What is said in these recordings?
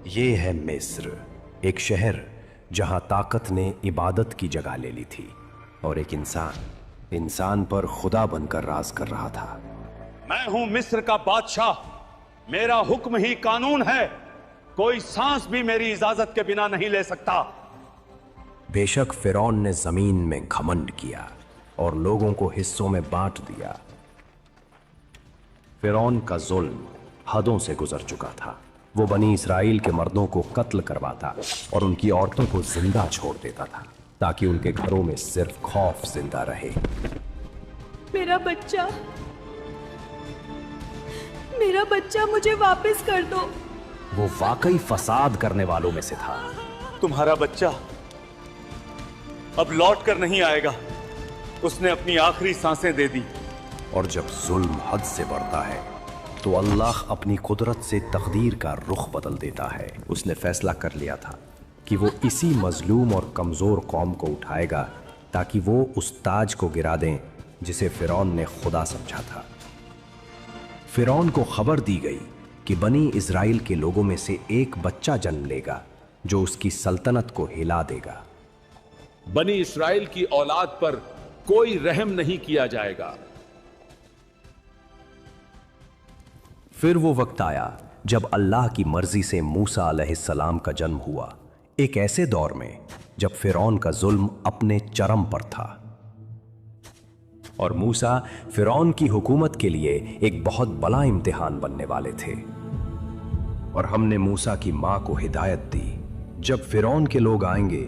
ये है मिस्र, एक शहर जहां ताकत ने इबादत की जगह ले ली थी और एक इंसान पर खुदा बनकर राज कर रहा था। मैं हूं मिस्र का बादशाह, मेरा हुक्म ही कानून है, कोई सांस भी मेरी इजाजत के बिना नहीं ले सकता। बेशक फिरौन ने जमीन में घमंड किया और लोगों को हिस्सों में बांट दिया। फिरौन का जुल्म हदों से गुजर चुका था। वो बनी इसराइल के मर्दों को कत्ल करवाता और उनकी औरतों को जिंदा छोड़ देता था ताकि उनके घरों में सिर्फ खौफ जिंदा रहे। मेरा बच्चा मुझे वापस कर दो। वो वाकई फसाद करने वालों में से था। तुम्हारा बच्चा अब लौट कर नहीं आएगा, उसने अपनी आखिरी सांसें दे दी। और जब जुल्म हद से बढ़ता है तो अल्लाह अपनी कुदरत से तकदीर का रुख बदल देता है। उसने फैसला कर लिया था कि वो इसी मजलूम और कमजोर कौम को उठाएगा ताकि वो उस ताज को गिरा दें जिसे फिरौन ने खुदा समझा था। फिरौन को खबर दी गई कि बनी इजराइल के लोगों में से एक बच्चा जन्म लेगा जो उसकी सल्तनत को हिला देगा। बनी इस्राएल की औलाद पर कोई रहम नहीं किया जाएगा। फिर वो वक्त आया जब अल्लाह की मर्जी से मूसा अलैहिस्सलाम का जन्म हुआ, एक ऐसे दौर में जब फिरौन का जुल्म अपने चरम पर था और मूसा फिरौन की हुकूमत के लिए एक बहुत बड़ा इम्तिहान बनने वाले थे। और हमने मूसा की मां को हिदायत दी, जब फिरौन के लोग आएंगे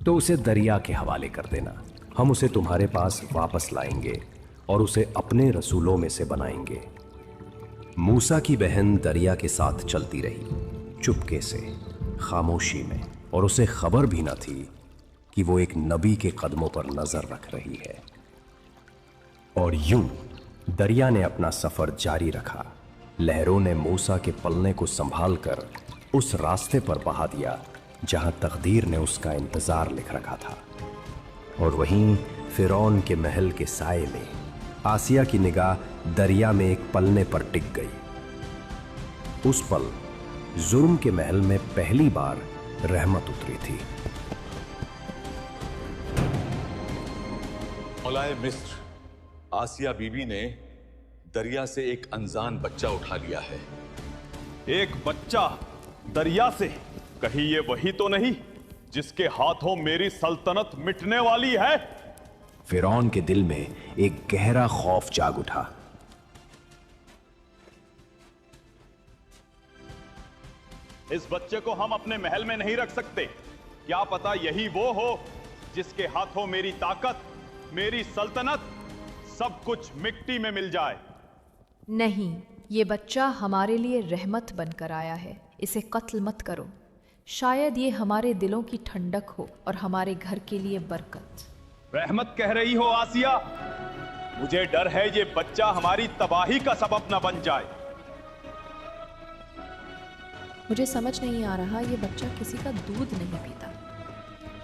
तो उसे दरिया के हवाले कर देना, हम उसे तुम्हारे पास वापस लाएंगे और उसे अपने रसूलों में से बनाएंगे। मूसा की बहन दरिया के साथ चलती रही, चुपके से, खामोशी में, और उसे खबर भी न थी कि वो एक नबी के कदमों पर नजर रख रही है। और यूं दरिया ने अपना सफर जारी रखा। लहरों ने मूसा के पलने को संभाल कर उस रास्ते पर बहा दिया जहां तकदीर ने उसका इंतजार लिख रखा था। और वहीं फिरौन के महल के साये में आसिया की निगाह दरिया में एक पलने पर टिक गई। उस पल जुर्म के महल में पहली बार रहमत उतरी थी। मौलाए मिस्र, आसिया बीबी ने दरिया से एक अनजान बच्चा उठा लिया है। एक बच्चा दरिया से? कहीं ये वही तो नहीं जिसके हाथों मेरी सल्तनत मिटने वाली है? फिरौन के दिल में एक गहरा खौफ जाग उठा। इस बच्चे को हम अपने महल में नहीं रख सकते। क्या पता यही वो हो जिसके हाथों मेरी ताकत, मेरी सल्तनत, सब कुछ मिट्टी में मिल जाए। नहीं, ये बच्चा हमारे लिए रहमत बनकर आया है, इसे कत्ल मत करो। शायद ये हमारे दिलों की ठंडक हो और हमारे घर के लिए बरकत। रहमत कह रही हो आसिया? मुझे डर है ये बच्चा हमारी तबाही का सबब न बन जाए। मुझे समझ नहीं आ रहा, ये बच्चा किसी का दूध नहीं पीता।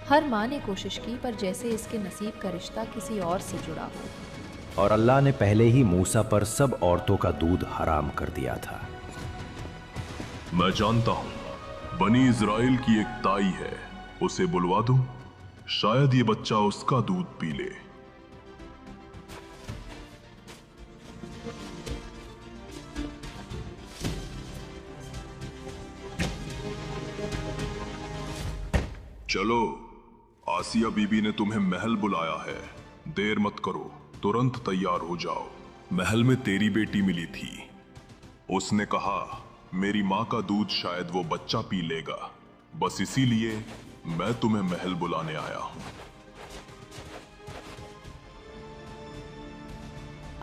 हर माँ ने कोशिश की पर जैसे इसके नसीब का रिश्ता किसी और से जुड़ा हो। और अल्लाह ने पहले ही मूसा पर सब औरतों का दूध हराम कर दिया था। मैं जानता हूं बनी इजराइल की एक ताई है, उसे बुलवा दूं, शायद ये बच्चा उसका दूध पी ले। चलो, आसिया बीबी ने तुम्हें महल बुलाया है, देर मत करो, तुरंत तैयार हो जाओ। महल में तेरी बेटी मिली थी, उसने कहा मेरी माँ का दूध शायद वो बच्चा पी लेगा, बस इसीलिए मैं तुम्हें महल बुलाने आया हूं।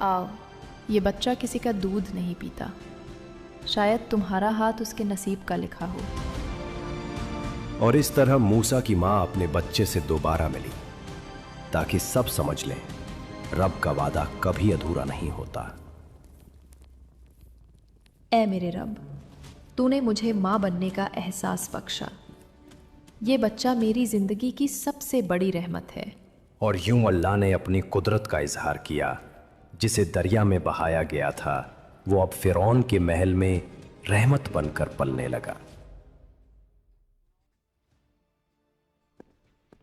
आओ, ये बच्चा किसी का दूध नहीं पीता, शायद तुम्हारा हाथ उसके नसीब का लिखा हो। और इस तरह मूसा की मां अपने बच्चे से दोबारा मिली ताकि सब समझ लें रब का वादा कभी अधूरा नहीं होता। ऐ मेरे रब, तूने मुझे माँ बनने का एहसास बख्शा। ये बच्चा मेरी जिंदगी की सबसे बड़ी रहमत है। और यूं अल्लाह ने अपनी कुदरत का इजहार किया। जिसे दरिया में बहाया गया था वो अब फिरौन के महल में रहमत बनकर पलने लगा।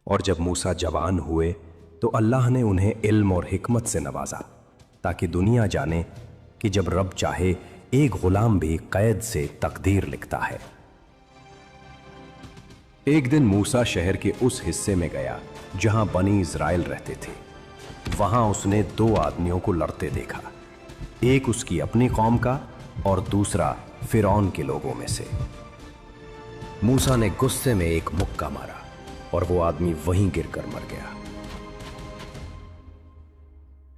और जब मूसा जवान हुए तो अल्लाह ने उन्हें इल्म और हिकमत से नवाजा, ताकि दुनिया जाने कि जब रब चाहे एक गुलाम भी कैद से तकदीर लिखता है। एक दिन मूसा शहर के उस हिस्से में गया जहां बनी इज़राइल रहते थे। वहां उसने दो आदमियों को लड़ते देखा, एक उसकी अपनी कौम का और दूसरा फिरौन के लोगों में से। मूसा ने गुस्से में एक मुक्का मारा और वो आदमी वहीं गिरकर मर गया।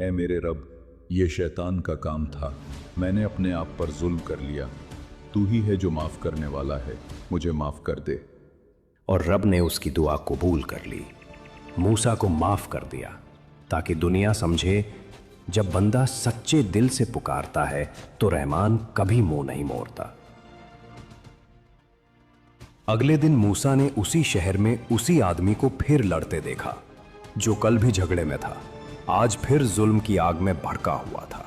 ऐ मेरे रब, ये शैतान का काम था, मैंने अपने आप पर जुल्म कर लिया। तू ही है जो माफ करने वाला है, मुझे माफ कर दे। और रब ने उसकी दुआ कबूल कर ली, मूसा को माफ कर दिया, ताकि दुनिया समझे जब बंदा सच्चे दिल से पुकारता है तो रहमान कभी मुंह नहीं मोड़ता। अगले दिन मूसा ने उसी शहर में उसी आदमी को फिर लड़ते देखा जो कल भी झगड़े में था। आज फिर जुल्म की आग में भड़का हुआ था।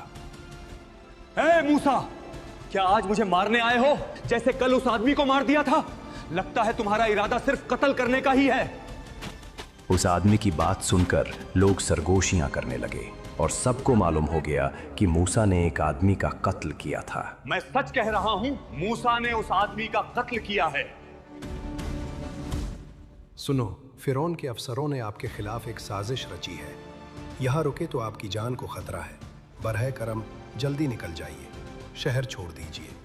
ए मूसा, क्या आज मुझे मारने आए हो जैसे कल उस आदमी को मार दिया था? लगता है तुम्हारा इरादा सिर्फ कत्ल करने का ही है। उस आदमी की बात सुनकर लोग सरगोशियां करने लगे और सबको मालूम हो गया कि मूसा ने एक आदमी का कत्ल किया था। मैं सच कह रहा हूं, मूसा ने उस आदमी का कत्ल किया है। सुनो, फिरौन के अफसरों ने आपके खिलाफ एक साजिश रची है। यहाँ रुके तो आपकी जान को खतरा है। बरहे करम जल्दी निकल जाइए, शहर छोड़ दीजिए।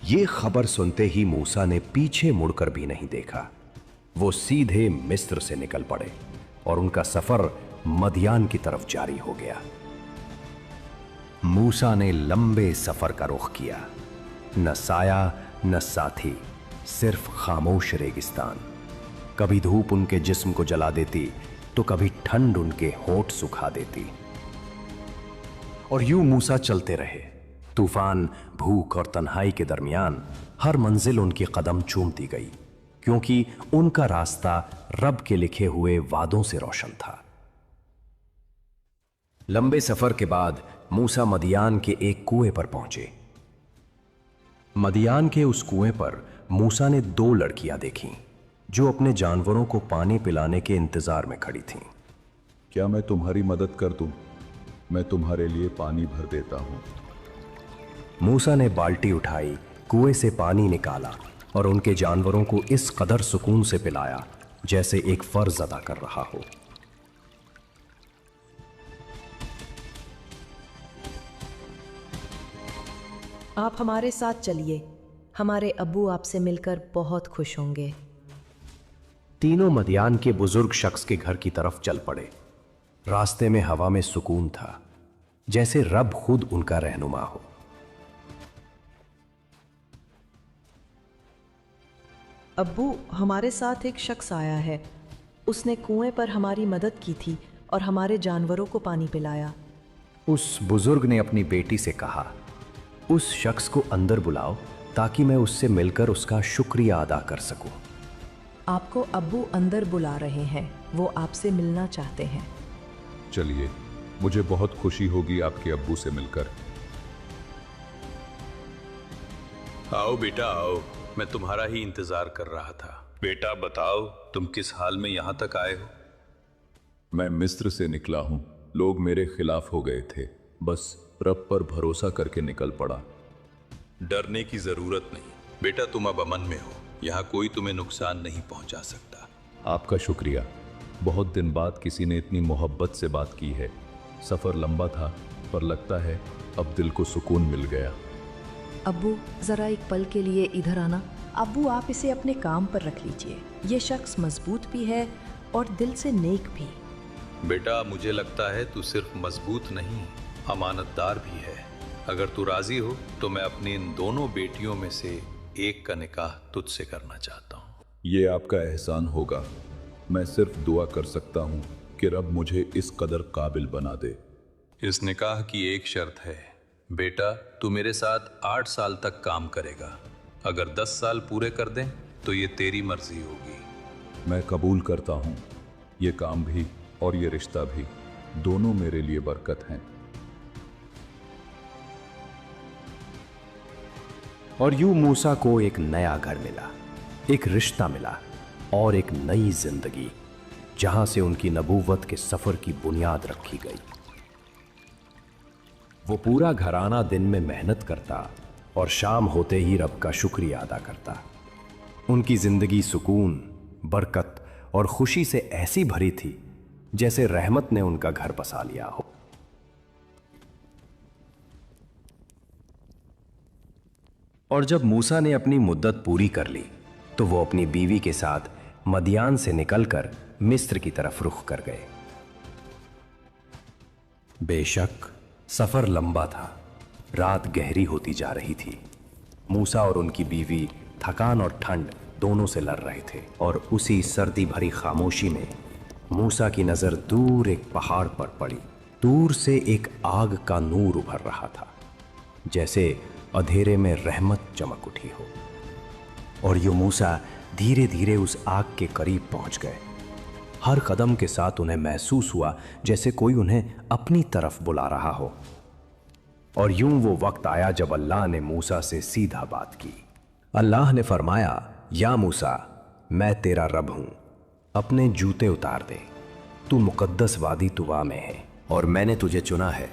ये खबर सुनते ही मूसा ने पीछे मुड़कर भी नहीं देखा। वो सीधे मिस्र से निकल पड़े और उनका सफर मदियान की तरफ जारी हो गया। मूसा ने लंबे सफर का रुख किया, न साया न साथी, सिर्फ खामोश रेगिस्तान। कभी धूप उनके जिस्म को जला देती तो कभी ठंड उनके होठ सुखा देती। और यूं मूसा चलते रहे। तूफान, भूख और तन्हाई के दरमियान हर मंजिल उनकी कदम चूमती गई, क्योंकि उनका रास्ता रब के लिखे हुए वादों से रोशन था। लंबे सफर के बाद मूसा मदियान के एक कुएं पर पहुंचे। मदियान के उस कुएं पर मूसा ने दो लड़कियां देखीं जो अपने जानवरों को पानी पिलाने के इंतजार में खड़ी थीं। क्या मैं तुम्हारी मदद कर दूं? मैं तुम्हारे लिए पानी भर देता हूं। मूसा ने बाल्टी उठाई, कुएं से पानी निकाला और उनके जानवरों को इस कदर सुकून से पिलाया जैसे एक फर्ज अदा कर रहा हो। आप हमारे साथ चलिए, हमारे अब्बू आपसे मिलकर बहुत खुश होंगे। तीनों मदियान के बुजुर्ग शख्स के घर की तरफ चल पड़े। रास्ते में हवा में सुकून था, जैसे रब खुद उनका रहनुमा हो। अब्बू, हमारे साथ एक शख्स आया है। उसने कुएं पर हमारी मदद की थी और हमारे जानवरों को पानी पिलाया। उस बुजुर्ग ने अपनी बेटी से कहा, उस शख्स को अंदर बुलाओ ताकि मैं उससे मिलकर उसका शुक्रिया अदा कर सकूं। आपको अब्बू अंदर बुला रहे हैं, वो आपसे मिलना चाहते हैं। चलिए, मुझे बहुत खुशी होगी आपके अब्बू से मिलकर। आओ बेटा आओ, मैं तुम्हारा ही इंतजार कर रहा था। बेटा बताओ, तुम किस हाल में यहां तक आए हो? मैं मिस्र से निकला हूं। लोग मेरे खिलाफ हो गए थे, बस रब पर भरोसा करके निकल पड़ा। डरने की जरूरत नहीं बेटा, तुम अब अमन में हो। यहाँ कोई तुम्हें नुकसान नहीं पहुंचा सकता। आपका शुक्रिया। बहुत दिन बाद किसी ने इतनी मोहब्बत से बात की है। सफर लंबा था, पर लगता है अब दिल को सुकून मिल गया। अब्बू, जरा एक पल के लिए इधर आना। अब्बू, आप इसे अपने काम पर रख लीजिए। ये शख्स मजबूत भी है और दिल से नेक भी। बेटा, मुझे लगता है तू सिर्फ मजबूत नहीं, अमानतदार भी है। अगर तू राजी हो तो मैं अपनी इन दोनों बेटियों में से एक का निकाह तुझसे करना चाहता हूँ। ये आपका एहसान होगा। मैं सिर्फ दुआ कर सकता हूँ कि रब मुझे इस कदर काबिल बना दे। इस निकाह की एक शर्त है बेटा, तू मेरे साथ 8 साल तक काम करेगा। अगर 10 साल पूरे कर दें तो ये तेरी मर्जी होगी। मैं कबूल करता हूँ। ये काम भी और ये रिश्ता भी, दोनों मेरे लिए बरकत हैं। और यूं मूसा को एक नया घर मिला, एक रिश्ता मिला और एक नई जिंदगी। जहां से उनकी नबूवत के सफर की बुनियाद रखी गई। वो पूरा घराना दिन में मेहनत करता और शाम होते ही रब का शुक्रिया अदा करता। उनकी जिंदगी सुकून, बरकत और खुशी से ऐसी भरी थी जैसे रहमत ने उनका घर बसा लिया हो। और जब मूसा ने अपनी मुद्दत पूरी कर ली तो वो अपनी बीवी के साथ मदियान से निकलकर मिस्र की तरफ रुख कर गए। बेशक सफर लंबा था, रात गहरी होती जा रही थी। मूसा और उनकी बीवी थकान और ठंड दोनों से लड़ रहे थे और उसी सर्दी भरी खामोशी में मूसा की नजर दूर एक पहाड़ पर पड़ी। दूर से एक आग का नूर उभर रहा था, जैसे अंधेरे में रहमत चमक उठी हो। और यो मूसा धीरे धीरे उस आग के करीब पहुंच गए। हर कदम के साथ उन्हें महसूस हुआ जैसे कोई उन्हें अपनी तरफ बुला रहा हो। और यूं वो वक्त आया जब अल्लाह ने मूसा से सीधा बात की। अल्लाह ने फरमाया, या मूसा, मैं तेरा रब हूं, अपने जूते उतार दे। तू मुकद्दस वादी तुवा में है और मैंने तुझे चुना है,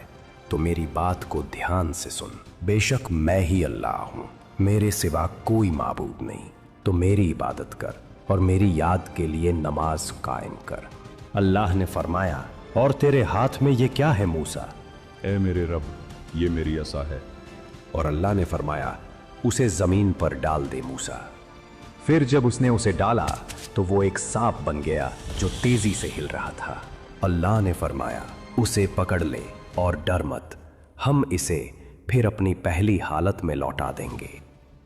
तो मेरी बात को ध्यान से सुन। बेशक मैं ही अल्लाह हूं, मेरे सिवा कोई माबूद नहीं। तो मेरी इबादत कर और मेरी याद के लिए नमाज कायम कर। अल्लाह ने फरमाया, और तेरे हाथ में ये क्या है मूसा? ए मेरे रब, ये मेरी असा है। और अल्लाह ने फरमाया, उसे जमीन पर डाल दे मूसा। फिर जब उसने उसे डाला तो वो एक सांप बन गया जो तेजी से हिल रहा था। अल्लाह ने फरमाया, उसे पकड़ ले और डर मत, हम इसे फिर अपनी पहली हालत में लौटा देंगे।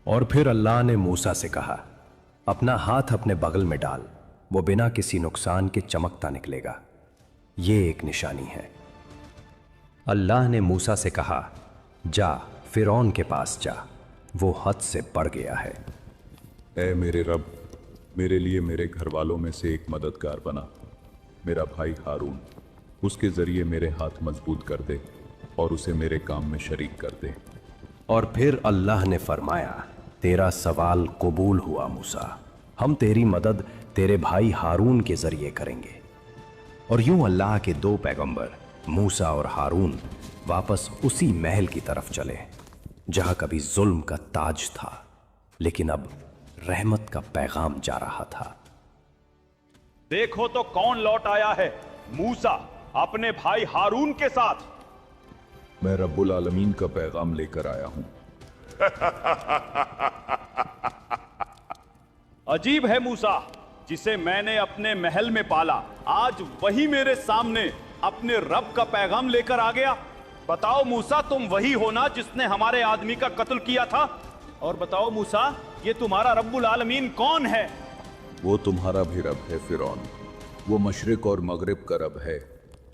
और फिर अल्लाह ने मूसा से कहा, अपना हाथ अपने बगल में डाल, वो बिना किसी नुकसान के चमकता निकलेगा। ये एक निशानी है। अल्लाह ने मूसा से कहा, जा फिरौन के पास जा, वो हद से बढ़ गया है। ए मेरे रब, मेरे लिए मेरे घर वालों में से एक मददगार बना, मेरा भाई हारून। उसके जरिए मेरे हाथ मजबूत कर दे और उसे मेरे काम में शरीक कर दे। और फिर अल्लाह ने फरमाया, तेरा सवाल कबूल हुआ मूसा, हम तेरी मदद तेरे भाई हारून के जरिए करेंगे। और यूं अल्लाह के दो पैगंबर मूसा और हारून वापस उसी महल की तरफ चले जहां कभी जुल्म का ताज था, लेकिन अब रहमत का पैगाम जा रहा था। देखो तो कौन लौट आया है, मूसा अपने भाई हारून के साथ। मैं रब्बुल आलमीन का पैगाम लेकर आया हूं। अजीब है मूसा, जिसे मैंने अपने महल में पाला, आज वही मेरे सामने अपने रब का पैगाम लेकर आ गया। बताओ मूसा, तुम वही हो ना जिसने हमारे आदमी का कत्ल किया था? और बताओ मूसा, ये तुम्हारा रब्बुल आलमीन कौन है? वो तुम्हारा भी रब है फिरौन। वो मशरिक और मगरिब का रब है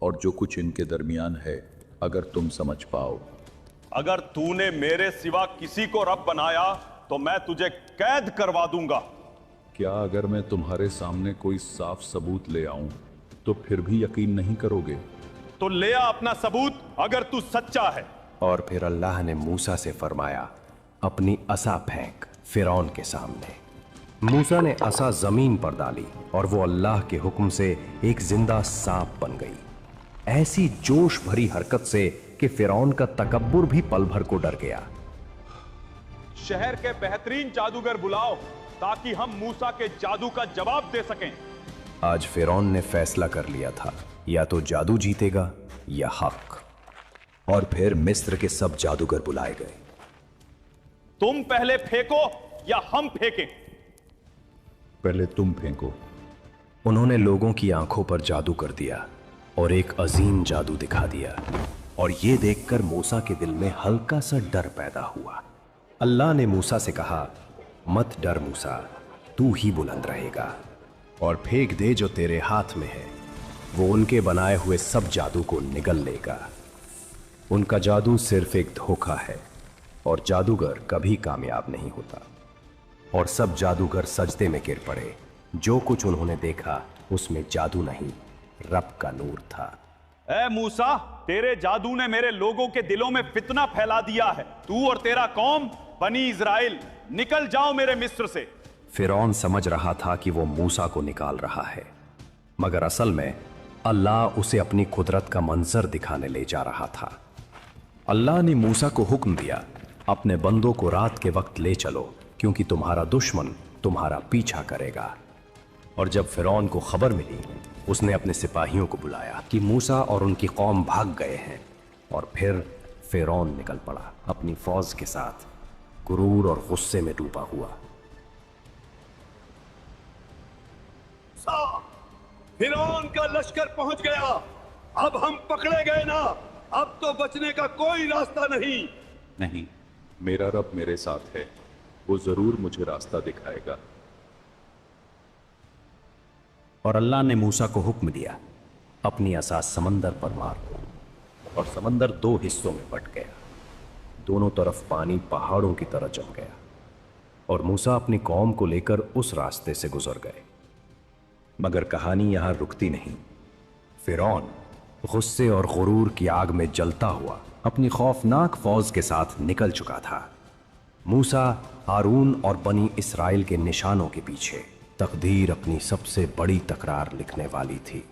और जो कुछ इनके दरमियान है, अगर तुम समझ पाओ। अगर तूने मेरे सिवा किसी को रब बनाया तो मैं तुझे कैद करवा दूंगा। क्या अगर मैं तुम्हारे सामने कोई साफ सबूत ले आऊं तो फिर भी यकीन नहीं करोगे? तो ले आ अपना सबूत, अगर तू सच्चा है। और फिर अल्लाह ने मूसा से फरमाया, अपनी असा फेंक फिरौन के सामने। मूसा ने असा जमीन पर डाली और वो अल्लाह के हुक्म से एक जिंदा सांप बन गई, ऐसी जोश भरी हरकत से कि फिरौन का तकब्बुर भी पल भर को डर गया। शहर के बेहतरीन जादूगर बुलाओ ताकि हम मूसा के जादू का जवाब दे सकें। आज फिरौन ने फैसला कर लिया था, या तो जादू जीतेगा या हक। और फिर मिस्र के सब जादूगर बुलाए गए। तुम पहले फेंको या हम फेंकें? पहले तुम फेंको। उन्होंने लोगों की आंखों पर जादू कर दिया और एक अजीम जादू दिखा दिया। और यह देखकर मूसा के दिल में हल्का सा डर पैदा हुआ। अल्लाह ने मूसा से कहा, मत डर मूसा, तू ही बुलंद रहेगा और फेंक दे जो तेरे हाथ में है। वो उनके बनाए हुए सब जादू को निगल लेगा। उनका जादू सिर्फ एक धोखा है और जादूगर कभी कामयाब नहीं होता। और सब जादूगर सजदे में गिर पड़े। जो कुछ उन्होंने देखा उसमें जादू नहीं, रब का नूर था। ऐ मूसा, तेरे जादू ने मेरे लोगों के दिलों में फितना फैला दिया है। तू और तेरा कौम बनी इज़राइल निकल जाओ मेरे मिस्र से। फिरौन समझ रहा था कि वो मूसा को निकाल रहा है, मगर असल में अल्लाह उसे अपनी कुदरत का मंजर दिखाने ले जा रहा था। अल्लाह ने मूसा को हुक्म दिया, अपने बंदों को रात के वक्त ले चलो, क्योंकि तुम्हारा दुश्मन तुम्हारा पीछा करेगा। और जब फिरौन को खबर मिली, उसने अपने सिपाहियों को बुलाया कि मूसा और उनकी कौम भाग गए हैं। और फिर फिरौन निकल पड़ा अपनी फौज के साथ, गुरूर और गुस्से में डूबा हुआ। फिरौन का लश्कर पहुंच गया, अब हम पकड़े गए ना, अब तो बचने का कोई रास्ता नहीं। नहीं, मेरा रब मेरे साथ है, वो जरूर मुझे रास्ता दिखाएगा। और अल्लाह ने मूसा को हुक्म दिया, अपनी असा समंदर पर मार दो। और समंदर दो हिस्सों में बट गया, दोनों तरफ पानी पहाड़ों की तरह जम गया। और मूसा अपनी कौम को लेकर उस रास्ते से गुजर गए। मगर कहानी यहां रुकती नहीं। फिरौन गुस्से और गुरूर की आग में जलता हुआ अपनी खौफनाक फौज के साथ निकल चुका था। मूसा, हारून और बनी इस्राइल के निशानों के पीछे तकदीर अपनी सबसे बड़ी तकरार लिखने वाली थी।